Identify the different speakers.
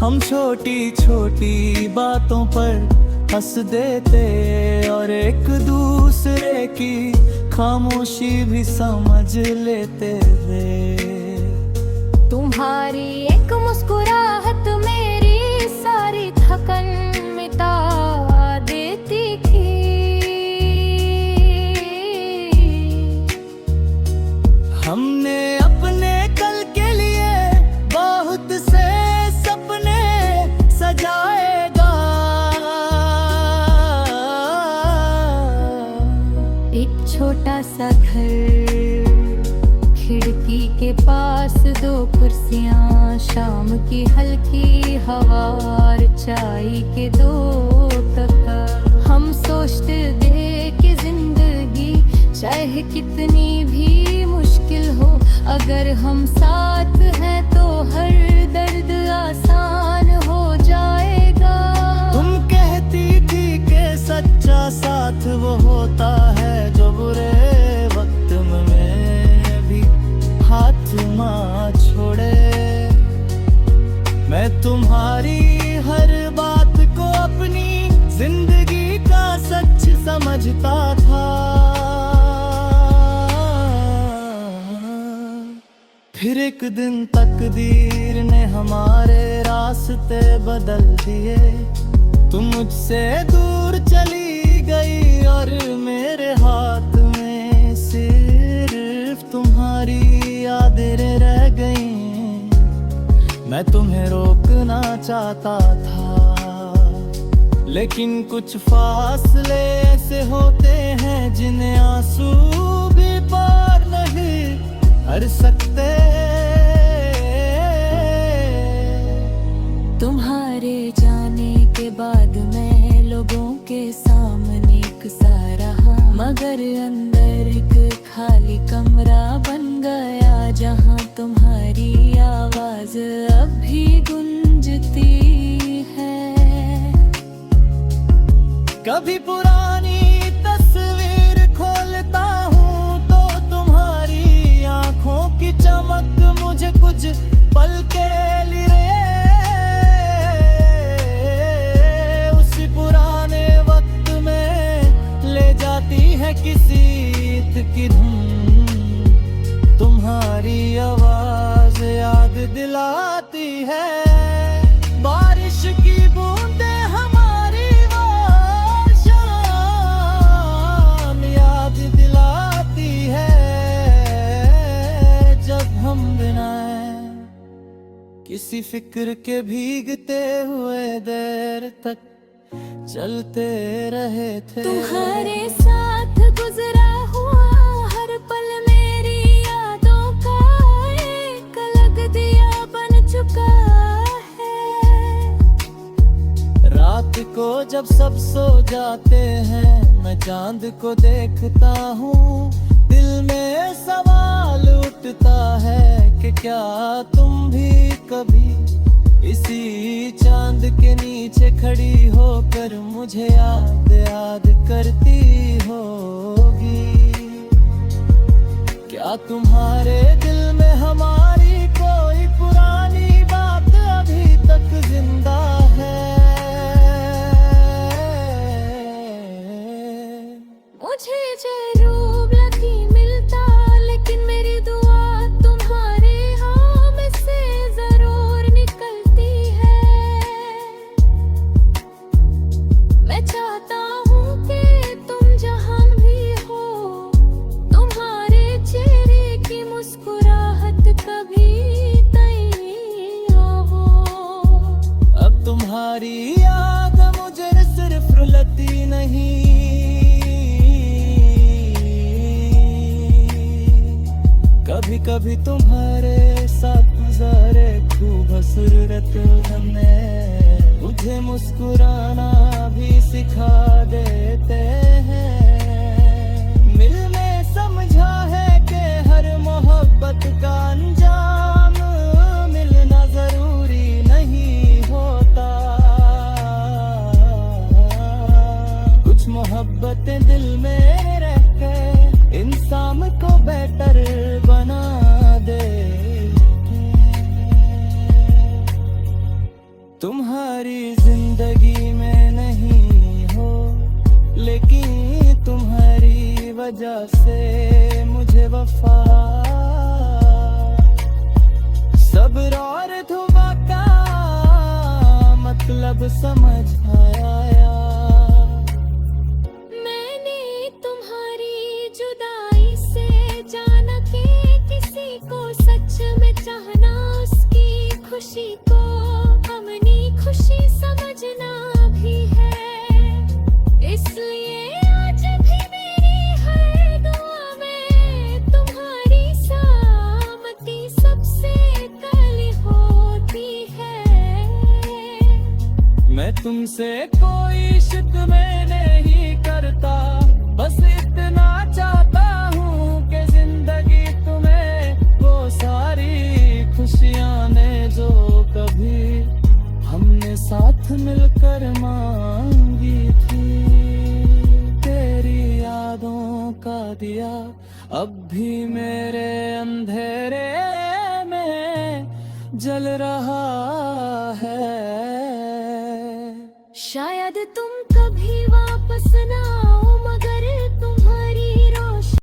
Speaker 1: हम छोटी छोटी बातों पर हंस देते और एक दूसरे की खामोशी भी समझ लेते थे।
Speaker 2: तुम्हारी एक मुस्कुराहट मेरी सारी थकन मिटा देती थी।
Speaker 1: हमने अपने कल के लिए बहुत से सपने सजाएगा।
Speaker 2: एक छोटा सा घर, खिड़की के पास दो कुर्सियां, शाम की हल्की हवा और चाय के दो कप। हम सोचते थे कि जिंदगी चाहे कितनी भी मुश्किल हो, अगर हम साथ हैं तो हर दर्द आसान हो जाएगा।
Speaker 1: तुम कहती थी कि सच्चा साथ वो होता है जो बुरे वक्त में भी हाथ ना छोड़े। मैं तुम्हारी हर बात को अपनी जिंदगी का सच समझता था। फिर एक दिन तकदीर ने हमारे रास्ते बदल दिए। तुम मुझसे दूर चली गई और मेरे हाथ में सिर्फ तुम्हारी यादें रह गई। मैं तुम्हें रोकना चाहता था, लेकिन कुछ फासले ऐसे होते हैं जिन्हें आंसू भी पार नहीं कर सकते।
Speaker 2: तुम्हारे जाने के बाद मैं लोगों के सामने एक सा रहा, मगर अंदर एक खाली कमरा बन गया जहां तुम्हारी आवाज अब भी गूंजती है।
Speaker 1: कभी पुरानी तस्वीर खोलता हूँ तो तुम्हारी आंखों की चमक मुझे कुछ पल के लिए उसी पुराने वक्त में ले जाती है किसी गीत की धुन। तुम्हारी आवाज याद दिलाती है बारिश की बूंदें हमारी वो शाम याद दिलाती है जब हम बिना किसी फिक्र के भीगते हुए देर तक चलते रहे थे।
Speaker 2: तुम्हारे साथ गुजरा हुआ हर पल मेरी यादों का एक अलग दिया बन चुका है।
Speaker 1: रात को जब सब सो जाते हैं मैं चांद को देखता हूँ, दिल में सवाल उठता है कि क्या तुम भी कभी इसी चांद के नीचे खड़ी होकर मुझे याद करती होगी। क्या तुम्हारे दिल में हमारी कोई पुरानी बात अभी तक जिंदा है?
Speaker 2: मुझे जरूर नहीं मिलता, लेकिन मेरी दुआ तुम्हारे हाथ में से जरूर निकलती है। मैं चाहता हूँ कि तुम जहाँ भी हो, तुम्हारे चेहरे की मुस्कुराहट कभी तैयार हो।
Speaker 1: अब तुम्हारी याद मुझे सिर्फ रुलाती नहीं, कभी कभी तुम्हारे साथ गुजारे खूबसूरत लम्हे मुझे मुस्कुराना भी सिखा देते हैं। मिलने समझा है कि हर मोहब्बत का अंजाम मिलना जरूरी नहीं होता। कुछ मोहब्बतें दिल में रहकर इंसान को बेहतर बना दे। तुमसे कोई शिक मैं नहीं करता, बस इतना चाहता हूँ कि जिंदगी तुम्हें वो सारी खुशियाँ ने जो कभी हमने साथ मिलकर मांगी थी। तेरी यादों का दिया अब भी मेरे अंधेरे में जल रहा है।
Speaker 2: शायद तुम